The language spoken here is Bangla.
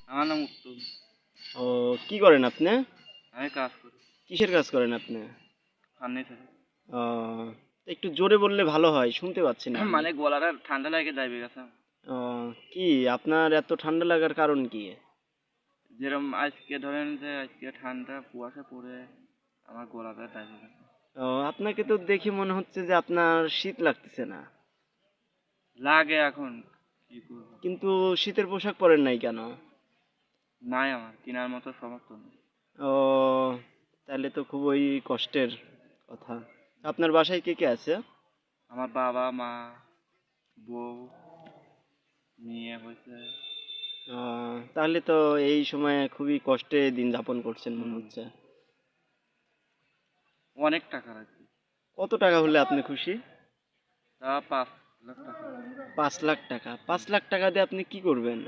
আমার নাম উত্তম। ও, কি করেন আপনি? আমি কাজ করি কিসের কাজ করেন আপনি? ফার্নিচারে। ও, একটু জোরে বললে ভালো হয়, শুনতে পাচ্ছি না আমি। মানে গলাটা ঠান্ডা লাগে যাইবে গেছে। ও, কি আপনার এত ঠান্ডা লাগার কারণ কি? যেরকম আজকে ধরেন যে আজকে ঠান্ডা কুয়াশা পড়ে আমার গলাটা যাইবে গেছে। ও, আপনাকে তো দেখে মনে হচ্ছে যে আপনার শীত লাগতেছে না, লাগে এখন, কি করবো? কিন্তু শীতের পোশাক পরেন নাই কেন? নাই আমার কেনার মতো সমর্থ নেই। ও, তাহলে তো খুবই কষ্টের কথা। আপনার বাসায় কে কে আছে? আমার বাবা মা বউ মেয়ে হয়েছে। ও, তাহলে তো এই সময় খুবই কষ্টে দিন যাপন করছেন মনে হুম, হচ্ছে। অনেক টাকা লাগবে। কত টাকা হলে আপনি খুশি? তা 5 লাখ টাকা। 5 লাখ টাকা? 5 লাখ টাকা দিয়ে আপনি কি করবেন?